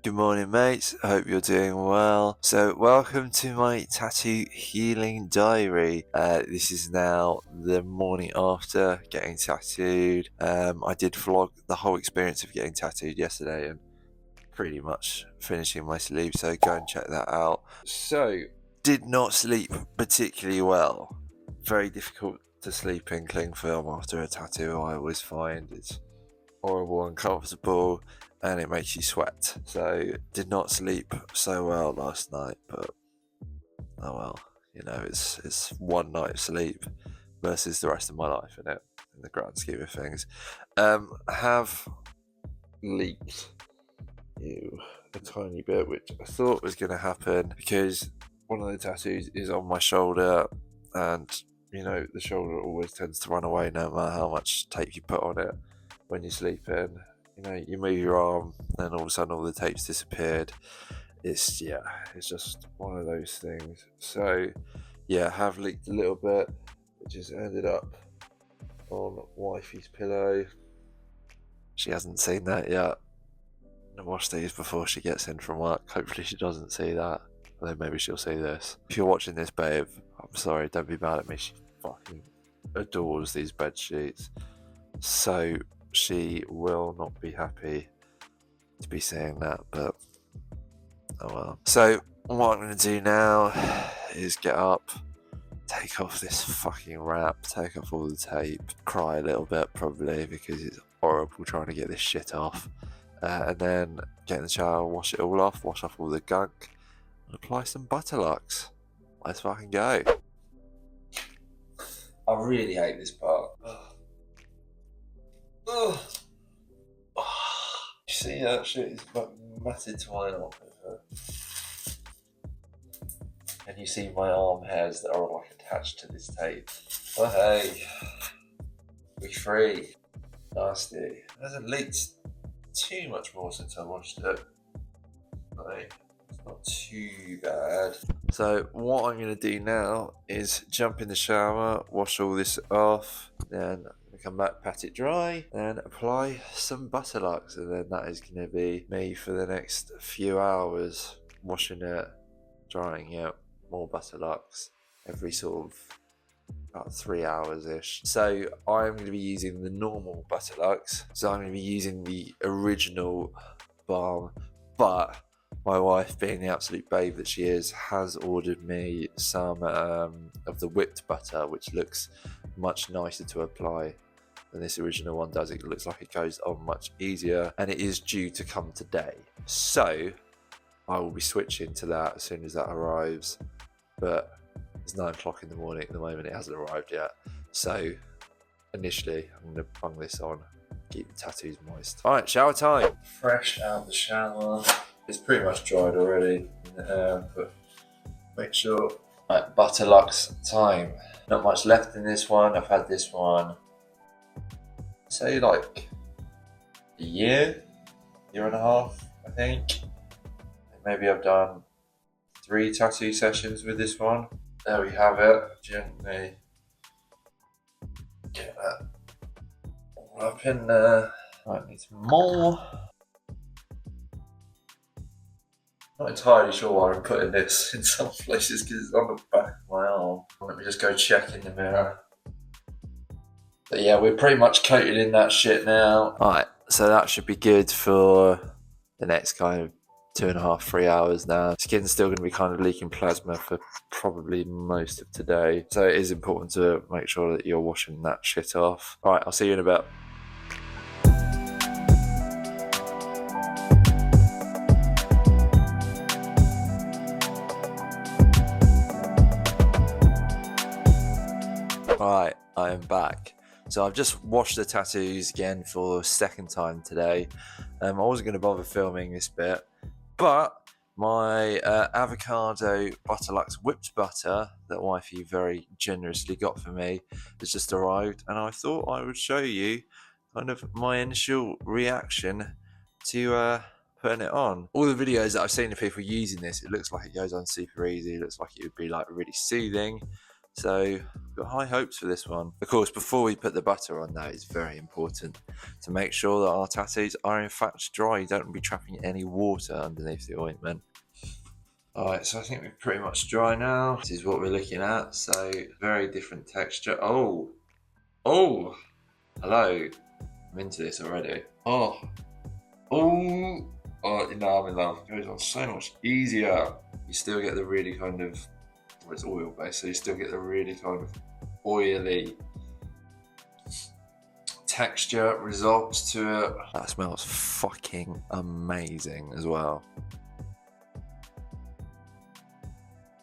Good morning, mates. I hope you're doing well. So, welcome to my tattoo healing diary. This is now the morning after getting tattooed. I did vlog the whole experience of getting tattooed yesterday and pretty much finishing my sleep, so go and check that out. So, did not sleep particularly well. Very difficult to sleep in cling film after a tattoo, I always find. It's horrible, uncomfortable, and it makes you sweat. So did not sleep so well last night, but oh well, it's one night of sleep versus the rest of my life, in the grand scheme of things. Have leaked a tiny bit, which I thought was going to happen because one of the tattoos is on my shoulder, and the shoulder always tends to run away no matter how much tape you put on it when you're sleeping. You move your arm, and all of a sudden all the tape's disappeared. It's just one of those things. So have leaked a little bit, which has ended up on wifey's pillow. She hasn't seen that yet. I wash these before she gets in from work. Hopefully she doesn't see that. Although maybe she'll see this. If you're watching this, babe, I'm sorry, don't be mad at me. She fucking adores these bed sheets. So she will not be happy to be saying that, but oh well. So what I'm going to do now is get up, take off this fucking wrap, take off all the tape, cry a little bit probably because it's horrible trying to get this shit off, and then get in the shower, wash it all off, wash off all the gunk, and apply some Butterlux. Let's fucking go. I really hate this part. You see that shit is matted to my arm, and you see my arm hairs that are like attached to this tape. But hey, we free. Nasty. It hasn't leaked too much more since I washed it. Like, it's not too bad. So what I'm going to do now is jump in the shower, wash all this off, then come back, pat it dry, and apply some Butterlux, and then that is going to be me for the next few hours, washing it, drying it, more Butterlux every sort of about 3 hours ish. So I'm going to be using the normal Butterlux, so I'm going to be using the original balm, but my wife, being the absolute babe that she is, has ordered me some of the whipped butter, which looks much nicer to apply than this original one does. It looks like it goes on much easier, and it is due to come today. So I will be switching to that as soon as that arrives. But it's 9 o'clock in the morning at the moment, it hasn't arrived yet. So initially, I'm going to bung this on, keep the tattoos moist. Alright, shower time. Fresh out of the shower. It's pretty much dried already, but make sure. Right, Butterlux time. Not much left in this one. I've had this one, say like a year and a half, I think. Maybe I've done 3 tattoo sessions with this one. There we have it. Gently get that all up in there. Might need some more. Not entirely sure why I'm putting this in some places because it's on the back of my arm. Let me just go check in the mirror. But yeah, we're pretty much coated in that shit now. Alright, so that should be good for the next kind of 2.5, 3 hours now. Skin's still going to be kind of leaking plasma for probably most of today. So it is important to make sure that you're washing that shit off. Alright, I'll see you in a bit. Alright, I am back. So I've just washed the tattoos again for the second time today. I wasn't going to bother filming this bit, but my avocado Butterlux whipped butter that wifey very generously got for me has just arrived, and I thought I would show you kind of my initial reaction to putting it on. All the videos that I've seen of people using this, it looks like it goes on super easy. It looks like it would be like really soothing. So got high hopes for this one. Of course, before we put the butter on, though, it's very important to make sure that our tattoos are in fact dry. You don't want to be trapping any water underneath the ointment. Alright, so I think we're pretty much dry now. This is what we're looking at. So very different texture. Oh, hello. I'm into this already. Oh, you know I'm in love. It goes on so much easier. You still get the really kind of, well, it's oil based, so you still get the really kind of oily texture results to it. That smells fucking amazing as well.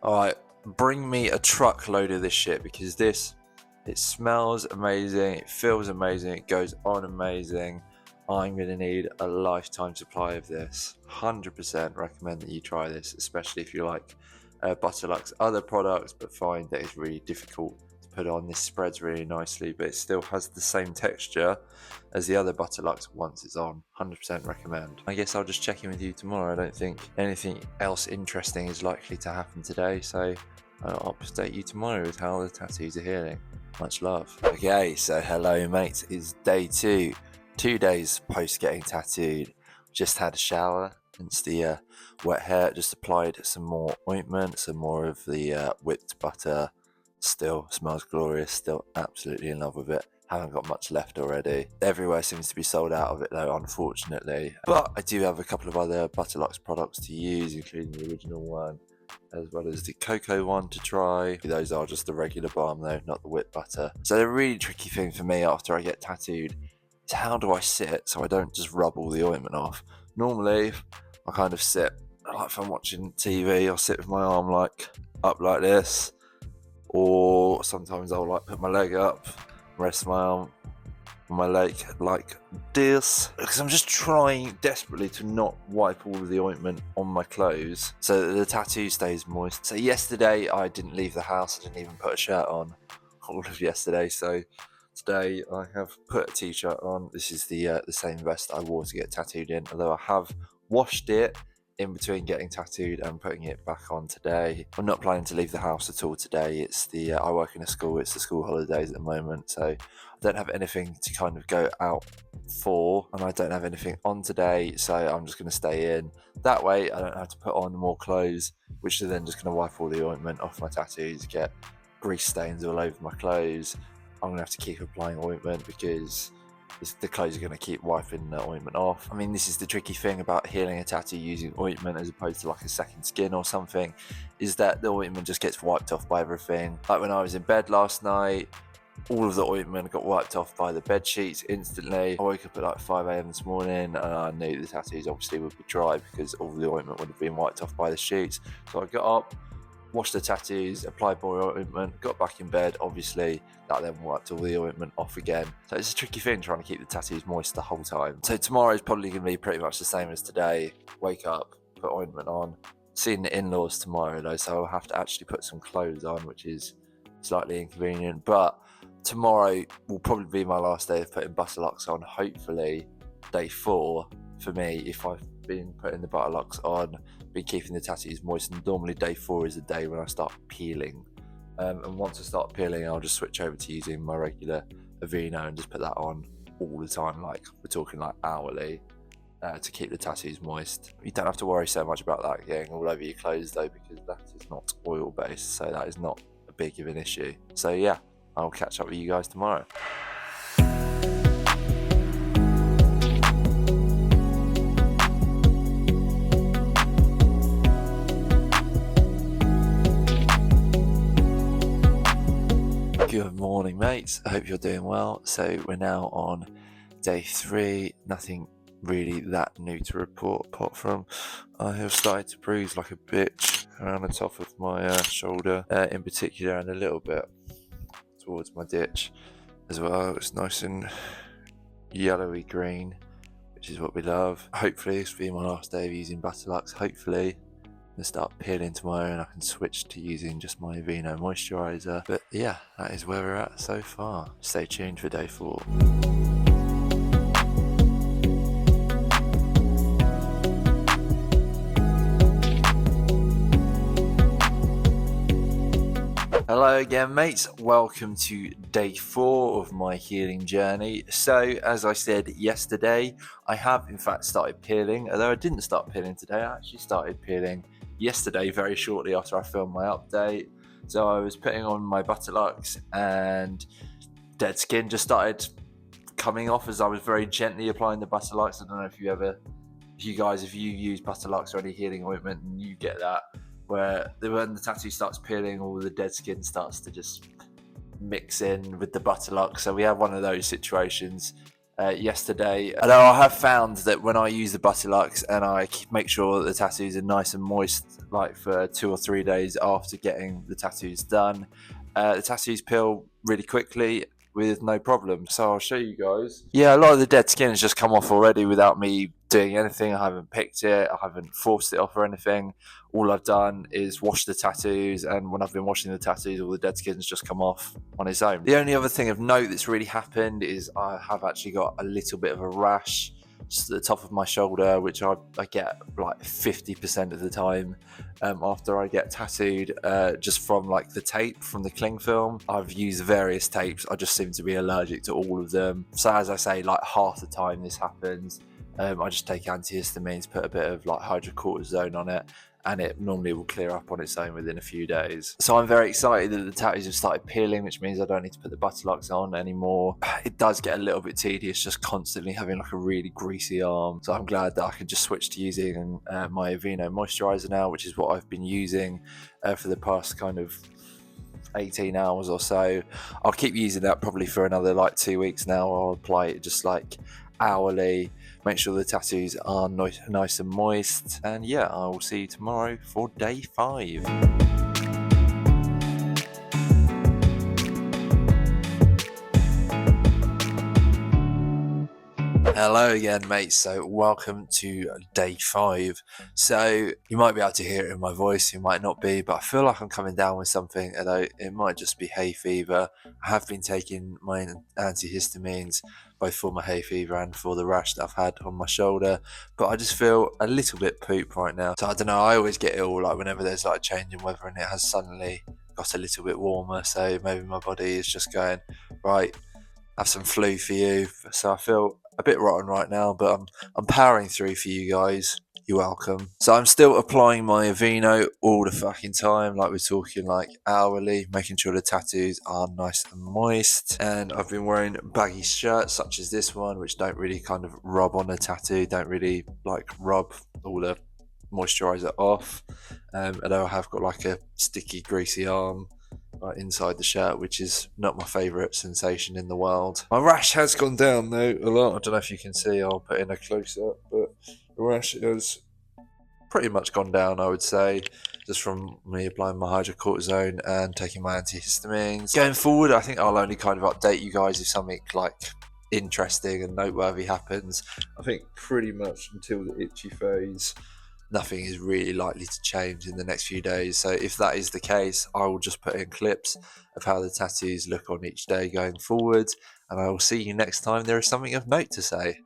Alright, bring me a truckload of this shit, because it smells amazing, it feels amazing, it goes on amazing. I'm going to need a lifetime supply of this. 100% recommend that you try this, especially if you like Butterluck's other products but find that it's really difficult to put on. This spreads really nicely, but it still has the same texture as the other Butterlucks once it's on. 100% recommend. I guess I'll just check in with you tomorrow. I don't think anything else interesting is likely to happen today, so I'll update you tomorrow with how the tattoos are healing. Much love. Okay, so hello mates, it's day 2. 2 days post getting tattooed. Just had a shower. It's the wet hair. Just applied some more ointment, some more of the whipped butter. Still smells glorious. Still absolutely in love with it. Haven't got much left already. Everywhere seems to be sold out of it though, unfortunately. But I do have a couple of other Butterluck's products to use, including the original one, as well as the cocoa one to try. Those are just the regular balm though, not the whipped butter. So the really tricky thing for me after I get tattooed is how do I sit so I don't just rub all the ointment off. Normally I kind of sit, like if I'm watching TV, I'll sit with my arm like up like this, or sometimes I'll like put my leg up, rest my arm on my leg like this, because I'm just trying desperately to not wipe all of the ointment on my clothes so that the tattoo stays moist. So yesterday I didn't leave the house, I didn't even put a shirt on all of yesterday, so today I have put a t-shirt on. This is the same vest I wore to get tattooed in, although I have washed it in between getting tattooed and putting it back on today. I'm not planning to leave the house at all today. It's the I work in a school, it's the school holidays at the moment, so I don't have anything to kind of go out for, and I don't have anything on today, so I'm just going to stay in. That way I don't have to put on more clothes, which are then just going to wipe all the ointment off my tattoos, get grease stains all over my clothes. I'm going to have to keep applying ointment because the clothes are going to keep wiping the ointment off. I mean, this is the tricky thing about healing a tattoo using ointment as opposed to like a second skin or something, is that the ointment just gets wiped off by everything. Like when I was in bed last night, all of the ointment got wiped off by the bed sheets instantly. I woke up at like 5 a.m. this morning and I knew the tattoos obviously would be dry because all the ointment would have been wiped off by the sheets. So I got up, washed the tattoos, applied more ointment, got back in bed. Obviously that then wiped all the ointment off again. So it's a tricky thing trying to keep the tattoos moist the whole time. So tomorrow is probably going to be pretty much the same as today. Wake up, put ointment on. Seeing the in-laws tomorrow though, so I'll have to actually put some clothes on, which is slightly inconvenient. But tomorrow will probably be my last day of putting Butterluck's on. Hopefully day 4 for me, if I've been putting the Butterluck's on, been keeping the tattoos moist, and normally day 4 is the day when I start peeling. And once I start peeling, I'll just switch over to using my regular Aveeno and just put that on all the time, like we're talking like hourly, to keep the tattoos moist. You don't have to worry so much about that getting all over your clothes though, because that is not oil based, so that is not a big of an issue. So yeah, I'll catch up with you guys tomorrow. Good morning mates, I hope you're doing well. So we're now on day 3, nothing really that new to report apart from I have started to bruise like a bitch around the top of my shoulder in particular, and a little bit towards my ditch as well. It's nice and yellowy green, which is what we love. Hopefully this will be my last day of using Butterluck's. Hopefully I'm gonna start peeling tomorrow and I can switch to using just my Aveeno moisturiser. But yeah, that is where we're at so far. Stay tuned for day 4. Hello again, mates. Welcome to day 4 of my healing journey. So, as I said yesterday, I have in fact started peeling. Although I didn't start peeling today, I actually started peeling yesterday, very shortly after I filmed my update. So I was putting on my Butterlux and dead skin just started coming off as I was very gently applying the Butterlux. I don't know if you use Butterlux or any healing ointment and you get that, where when the tattoo starts peeling, all the dead skin starts to just mix in with the Butterlux. So we have one of those situations yesterday. Although I have found that when I use the Butterlux and I make sure that the tattoos are nice and moist, like for 2 or 3 days after getting the tattoos done, the tattoos peel really quickly with no problem. So I'll show you guys. Yeah, a lot of the dead skin has just come off already without me doing anything. I haven't picked it, I haven't forced it off or anything. All I've done is wash the tattoos, and when I've been washing the tattoos, all the dead skin's just come off on its own. The only other thing of note that's really happened is I have actually got a little bit of a rash just at the top of my shoulder, which I get like 50% of the time after I get tattooed, just from like the tape from the cling film. I've used various tapes, I just seem to be allergic to all of them. So as I say, like half the time this happens, I just take antihistamines, put a bit of like hydrocortisone on it, and it normally will clear up on its own within a few days. So I'm very excited that the tattoos have started peeling, which means I don't need to put the Butterlux on anymore. It does get a little bit tedious just constantly having like a really greasy arm. So I'm glad that I can just switch to using my Aveeno moisturizer now, which is what I've been using for the past kind of 18 hours or so. I'll keep using that probably for another like 2 weeks now. I'll apply it just like hourly, make sure the tattoos are nice and moist, and yeah, I will see you tomorrow for day 5. Hello again, mates. So welcome to day 5. So you might be able to hear it in my voice, you might not be, but I feel like I'm coming down with something, although it might just be hay fever. I have been taking my antihistamines both for my hay fever and for the rash that I've had on my shoulder, but I just feel a little bit poop right now. So I don't know, I always get ill like whenever there's like a change in weather and it has suddenly got a little bit warmer, so maybe my body is just going, right, have some flu for you. So I feel a bit rotten right now, but I'm powering through for you guys. You're welcome. So I'm still applying my Aveeno all the fucking time, like we're talking like hourly, making sure the tattoos are nice and moist. And I've been wearing baggy shirts such as this one, which don't really kind of rub on the tattoo, don't really like rub all the moisturizer off. Although I have got like a sticky, greasy arm inside the shirt, which is not my favourite sensation in the world. My rash has gone down though a lot. I don't know if you can see, I'll put in a close-up, but the rash has pretty much gone down, I would say, just from me applying my hydrocortisone and taking my antihistamines. Going forward, I think I'll only kind of update you guys if something like interesting and noteworthy happens. I think pretty much until the itchy phase, nothing is really likely to change in the next few days. So if that is the case, I will just put in clips of how the tattoos look on each day going forward, and I will see you next time there is something of note to say.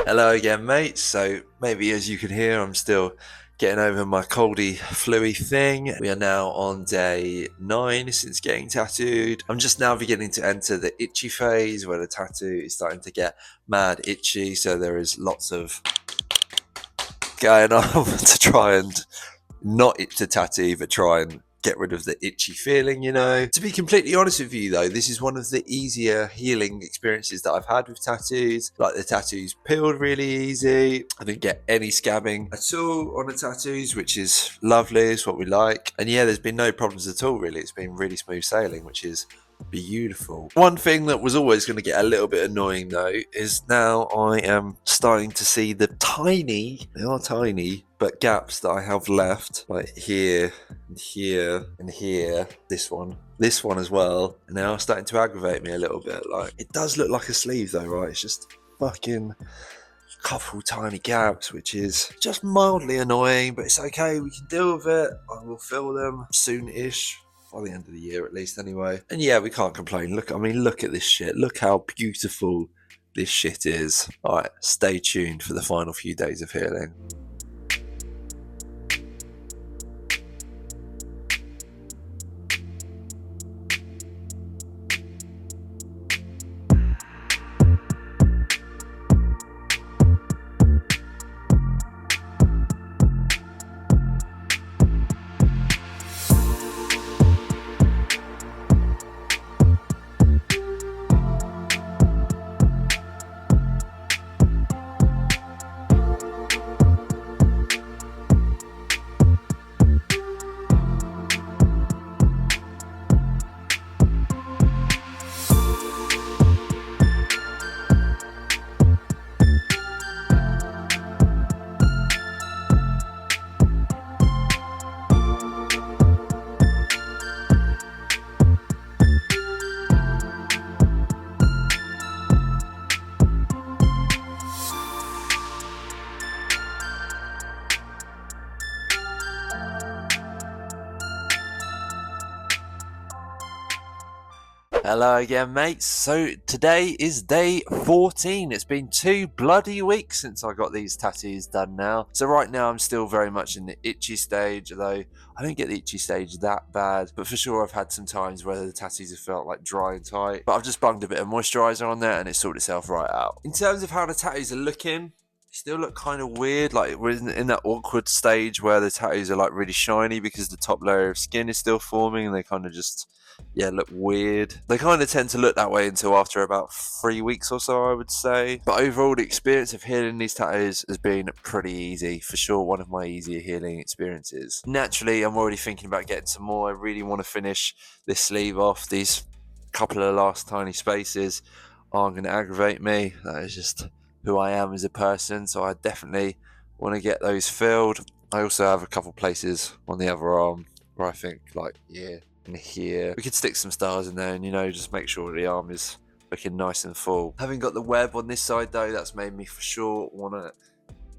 Hello again, mates. So maybe as you can hear, I'm still getting over my coldy, fluey thing. We are now on day 9 since getting tattooed. I'm just now beginning to enter the itchy phase where the tattoo is starting to get mad itchy. So there is lots of going on to try and not itch the tattoo, but try and get rid of the itchy feeling, you know. To be completely honest with you though, this is one of the easier healing experiences that I've had with tattoos. Like the tattoos peeled really easy. I didn't get any scabbing at all on the tattoos, which is lovely, it's what we like. And yeah, there's been no problems at all really. It's been really smooth sailing, which is beautiful. One thing that was always going to get a little bit annoying though is now I am starting to see the they are tiny, but gaps that I have left, like here and here and here, this one as well, and they are starting to aggravate me a little bit. Like, it does look like a sleeve though, right? It's just fucking couple tiny gaps, which is just mildly annoying, but it's okay, we can deal with it. I will fill them soon-ish, by the end of the year at least anyway. And yeah, we can't complain. Look at this shit. Look how beautiful this shit is. Alright, stay tuned for the final few days of healing. Hello again, mates. So today is day 14. It's been 2 bloody weeks since I got these tattoos done now. So right now I'm still very much in the itchy stage, although I don't get the itchy stage that bad. But for sure I've had some times where the tattoos have felt like dry and tight. But I've just bunged a bit of moisturiser on there and it sorted itself right out. In terms of how the tattoos are looking, they still look kind of weird. Like, we're in that awkward stage where the tattoos are like really shiny because the top layer of skin is still forming and they kind of just, yeah, look weird. They kind of tend to look that way until after about 3 weeks or so, I would say. But overall, the experience of healing these tattoos has been pretty easy. For sure, one of my easier healing experiences. Naturally, I'm already thinking about getting some more. I really want to finish this sleeve off. These couple of last tiny spaces aren't going to aggravate me. That is just who I am as a person, so I definitely want to get those filled. I also have a couple places on the other arm where I think, like, yeah, and here we could stick some stars in there and, you know, just make sure the arm is looking nice and full. Having got the web on this side though, that's made me for sure want to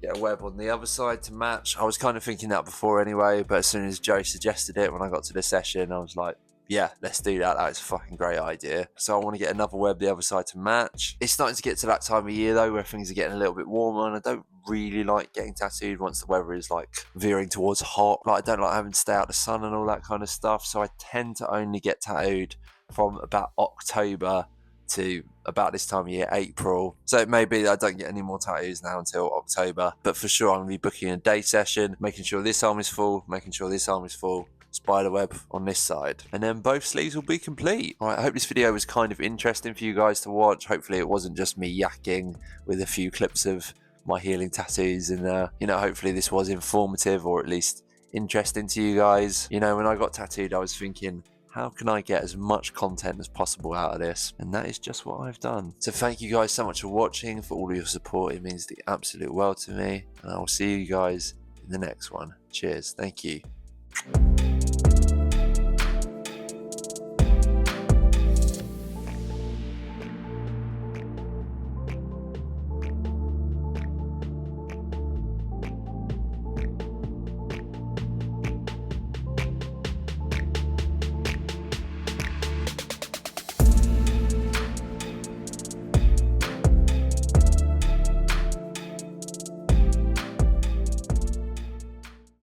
get a web on the other side to match. I was kind of thinking that before anyway, but as soon as Joe suggested it when I got to the session, I was like, yeah, let's do that. That is a fucking great idea. So I want to get another web the other side to match. It's starting to get to that time of year though where things are getting a little bit warmer, and I don't really like getting tattooed once the weather is like veering towards hot. Like, I don't like having to stay out the sun and all that kind of stuff. So I tend to only get tattooed from about October to about this time of year, April. So it may be that I don't get any more tattoos now until October, but for sure I'm going to be booking a day session, making sure this arm is full, making sure this arm is full, spiderweb on this side, and then both sleeves will be complete. All right, I hope this video was kind of interesting for you guys to watch. Hopefully it wasn't just me yakking with a few clips of my healing tattoos, and you know, hopefully this was informative or at least interesting to you guys. You know, when I got tattooed, I was thinking, how can I get as much content as possible out of this? And that is just what I've done. So thank you guys so much for watching, for all of your support. It means the absolute world to me, and I will see you guys in the next one. Cheers. Thank you.